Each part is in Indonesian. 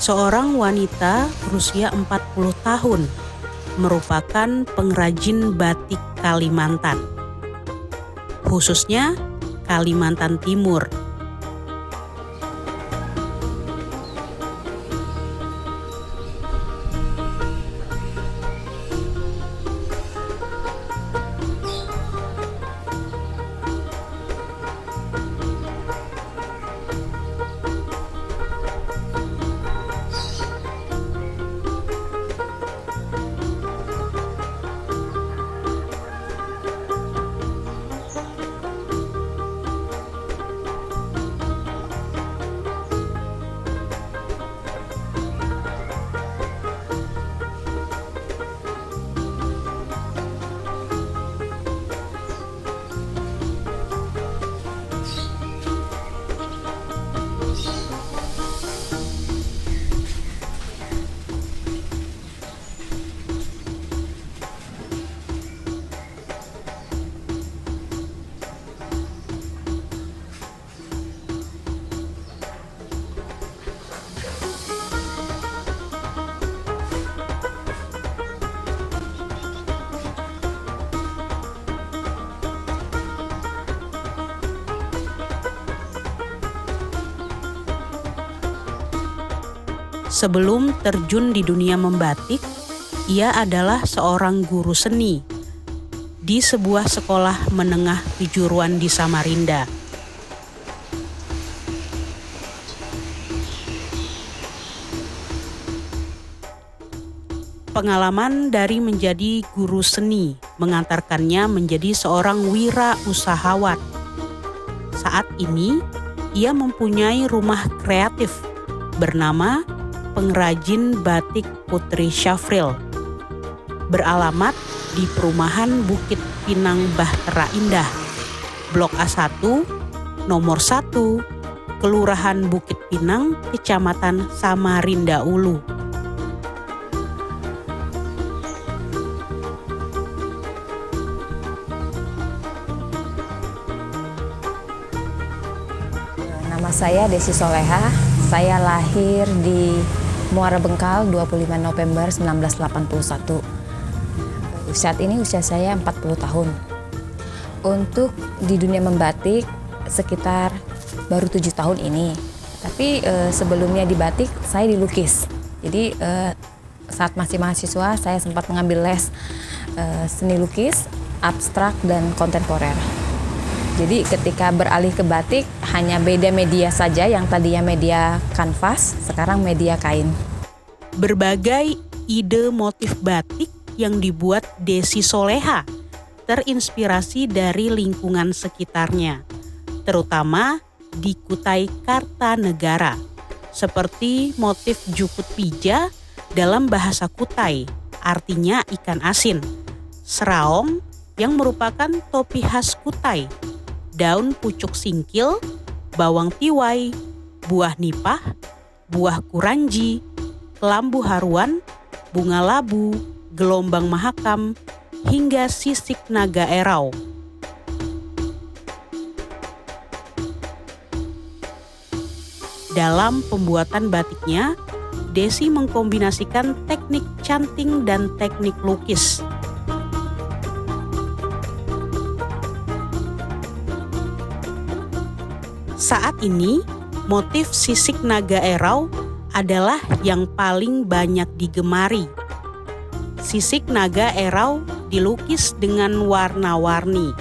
Seorang wanita berusia 40 tahun merupakan pengrajin batik Kalimantan, khususnya Kalimantan Timur. Sebelum terjun di dunia membatik, ia adalah seorang guru seni di sebuah sekolah menengah kejuruan di Samarinda. Pengalaman dari menjadi guru seni mengantarkannya menjadi seorang wira usahawan. Saat ini, ia mempunyai rumah kreatif bernama Pengrajin Batik Putri Syafril, beralamat di perumahan Bukit Pinang Bahtera Indah, Blok A1, Nomor 1, Kelurahan Bukit Pinang, Kecamatan Samarinda Ulu. Nama saya Desi Soleha. Saya lahir di Muara Bengkal 25 November 1981. Saat ini usia saya 40 tahun. Untuk di dunia membatik sekitar baru 7 tahun ini. Tapi sebelumnya di batik saya dilukis. Jadi saat masih mahasiswa saya sempat mengambil les seni lukis, abstrak dan kontemporer. Jadi ketika beralih ke batik, hanya beda media saja, yang tadinya media kanvas, sekarang media kain. Berbagai ide motif batik yang dibuat Desi Soleha terinspirasi dari lingkungan sekitarnya, terutama di Kutai Kartanegara, seperti motif jukut pija dalam bahasa Kutai, artinya ikan asin, seraong yang merupakan topi khas Kutai, daun pucuk singkil, bawang tiwai, buah nipah, buah kuranji, kelambu haruan, bunga labu, gelombang mahakam, hingga sisik naga erau. Dalam pembuatan batiknya, Desi mengkombinasikan teknik canting dan teknik lukis. Saat ini, motif sisik naga erau adalah yang paling banyak digemari. Sisik naga erau dilukis dengan warna-warni,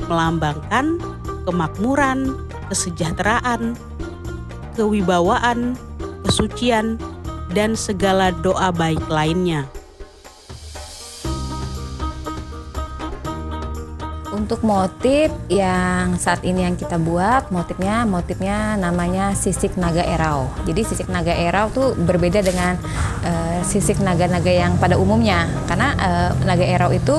melambangkan kemakmuran, kesejahteraan, kewibawaan, kesucian, dan segala doa baik lainnya. Untuk motif yang saat ini yang kita buat, motifnya namanya sisik naga erau. Jadi sisik naga erau tuh berbeda dengan sisik naga-naga yang pada umumnya, karena naga erau itu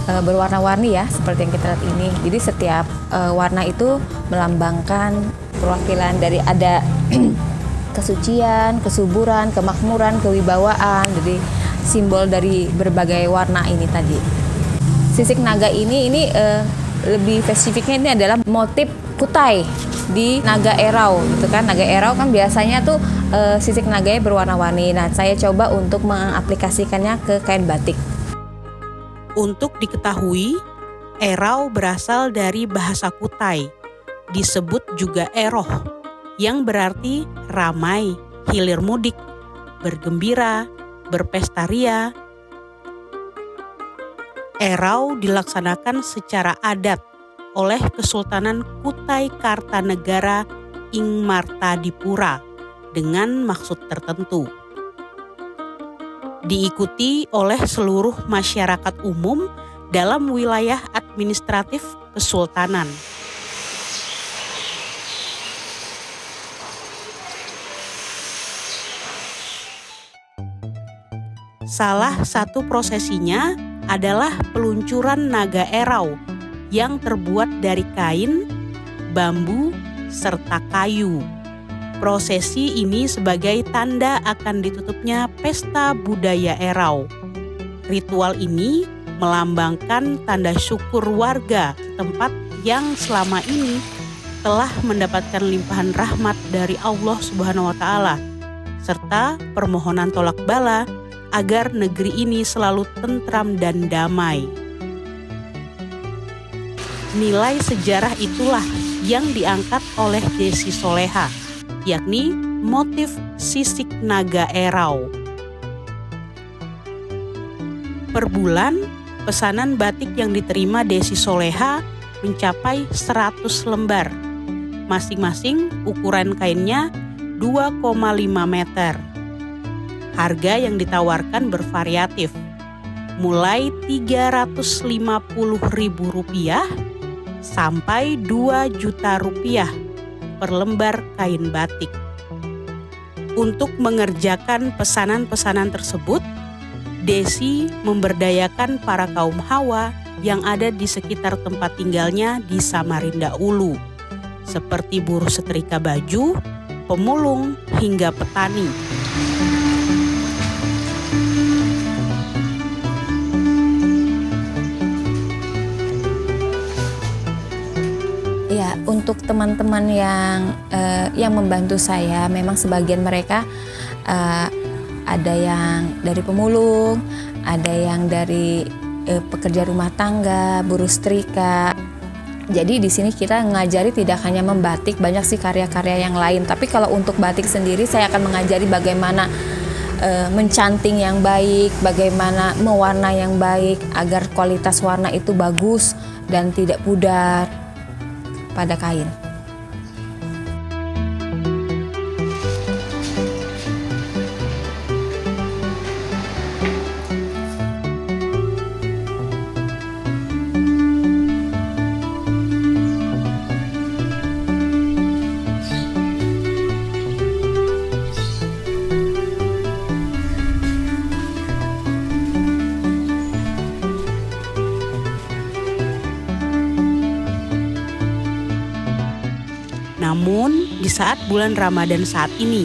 berwarna-warni ya, seperti yang kita lihat ini. Jadi setiap warna itu melambangkan perwakilan dari ada kesucian, kesuburan, kemakmuran, kewibawaan. Jadi simbol dari berbagai warna ini tadi. Sisik naga ini lebih spesifiknya ini adalah motif Kutai. di naga erau gitu kan. Naga erau kan biasanya tuh sisik naganya berwarna-warni. Nah, saya coba untuk mengaplikasikannya ke kain batik. Untuk diketahui, erau berasal dari bahasa Kutai, disebut juga eroh, yang berarti ramai, hilir mudik, bergembira, berpesta ria. Erau dilaksanakan secara adat oleh Kesultanan Kutai Kartanegara ing Martadipura dengan maksud tertentu. Diikuti oleh seluruh masyarakat umum dalam wilayah administratif kesultanan. Salah satu prosesinya adalah peluncuran naga erau yang terbuat dari kain, bambu, serta kayu. Prosesi ini sebagai tanda akan ditutupnya pesta budaya erau. Ritual ini melambangkan tanda syukur warga tempat yang selama ini telah mendapatkan limpahan rahmat dari Allah Subhanahu wa Ta'ala, serta permohonan tolak bala agar negeri ini selalu tentram dan damai. Nilai sejarah itulah yang diangkat oleh Desi Soleha, yakni motif sisik naga erau. Per bulan, pesanan batik yang diterima Desi Soleha mencapai 100 lembar. Masing-masing ukuran kainnya 2,5 meter. Harga yang ditawarkan bervariatif, mulai Rp350.000 sampai Rp2 juta per lembar kain batik. Untuk mengerjakan pesanan-pesanan tersebut, Desi memberdayakan para kaum Hawa yang ada di sekitar tempat tinggalnya di Samarinda Ulu, seperti buruh setrika baju, pemulung, hingga petani. Ya, untuk teman-teman yang membantu saya, memang sebagian mereka ada yang dari pemulung, ada yang dari pekerja rumah tangga, buruh setrika. Jadi di sini kita mengajari tidak hanya membatik, banyak sih karya-karya yang lain. Tapi kalau untuk batik sendiri, saya akan mengajari bagaimana mencanting yang baik, bagaimana mewarna yang baik agar kualitas warna itu bagus dan tidak pudar pada kain. Namun, di saat bulan Ramadan saat ini,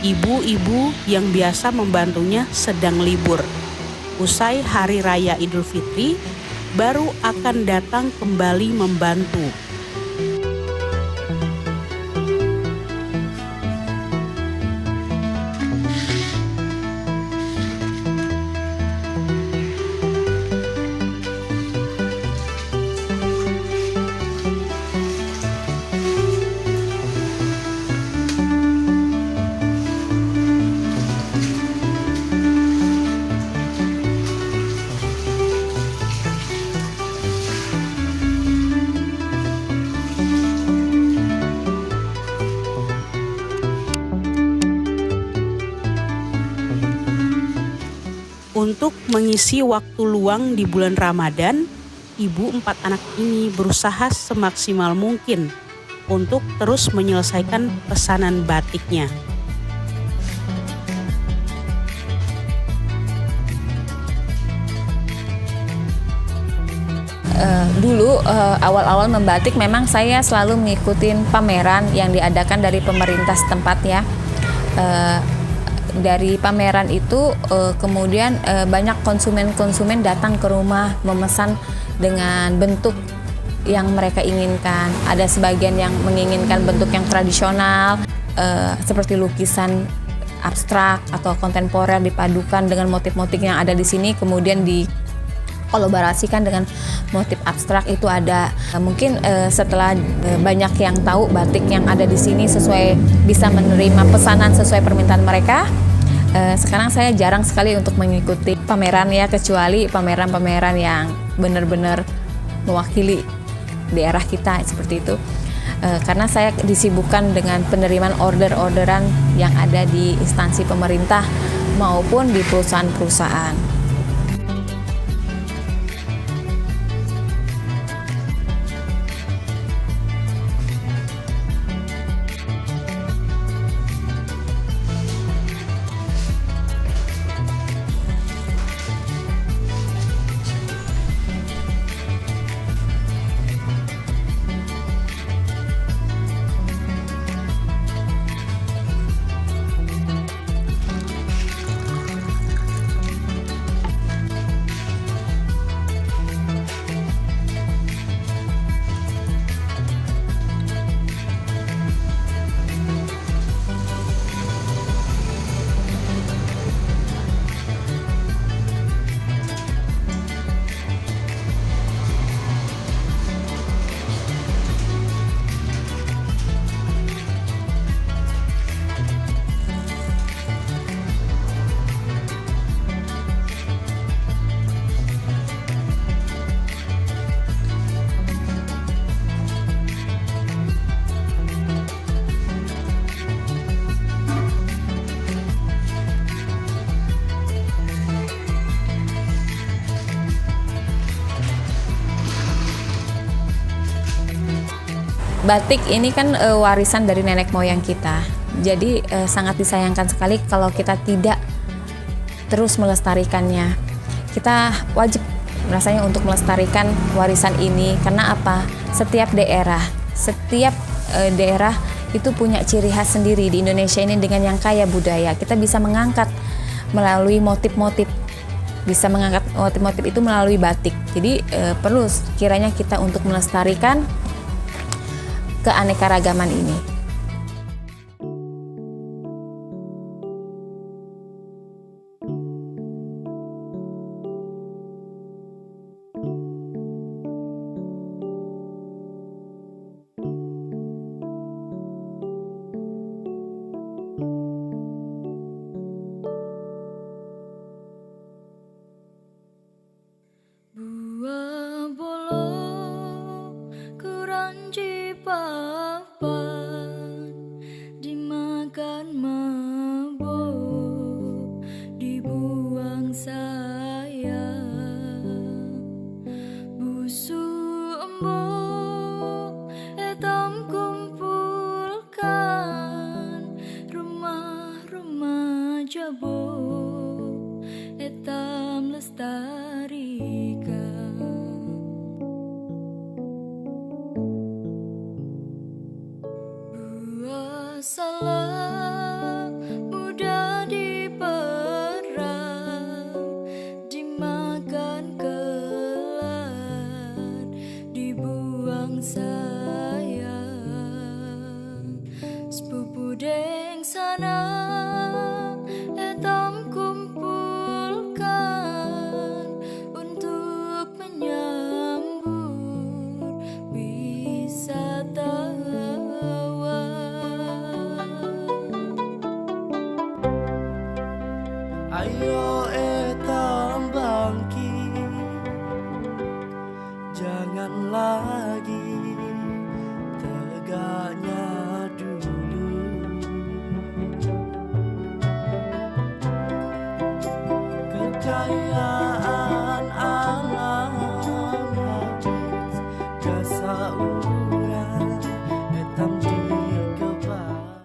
ibu-ibu yang biasa membantunya sedang libur. Usai Hari Raya Idul Fitri, baru akan datang kembali membantu. Untuk mengisi waktu luang di bulan Ramadan, ibu 4 anak ini berusaha semaksimal mungkin untuk terus menyelesaikan pesanan batiknya. Dulu awal-awal membatik memang saya selalu mengikuti pameran yang diadakan dari pemerintah setempat ya. Dari pameran itu kemudian banyak konsumen-konsumen datang ke rumah memesan dengan bentuk yang mereka inginkan. Ada sebagian yang menginginkan bentuk yang tradisional, seperti lukisan abstrak atau kontemporer dipadukan dengan motif-motif yang ada di sini, kemudian dikolaborasikan dengan motif abstrak. Itu ada mungkin setelah banyak yang tahu batik yang ada di sini sesuai, bisa menerima pesanan sesuai permintaan mereka. Sekarang saya jarang sekali untuk mengikuti pameran ya, kecuali pameran-pameran yang benar-benar mewakili daerah kita seperti itu. Karena saya disibukkan dengan penerimaan orderan yang ada di instansi pemerintah maupun di perusahaan-perusahaan. Batik ini kan warisan dari nenek moyang kita. Jadi sangat disayangkan sekali kalau kita tidak terus melestarikannya. Kita wajib rasanya untuk melestarikan warisan ini, karena apa? Setiap daerah itu punya ciri khas sendiri. Di Indonesia ini dengan yang kaya budaya, kita bisa mengangkat melalui motif-motif. Bisa mengangkat motif-motif itu melalui batik. Jadi perlu kiranya kita untuk melestarikan keanekaragaman ini. Buah bolong kuranci papan, dimakan mabuk, dibuang sayang. Busuk embok etam kumpulkan, rumah-rumah jabuk etam lestarikan. Buah salam mudah diperang, dimakan kelar, dibuang sayang. Sepupu deng sana etam kumpulkan untuk menyambut wisatawan. Ayo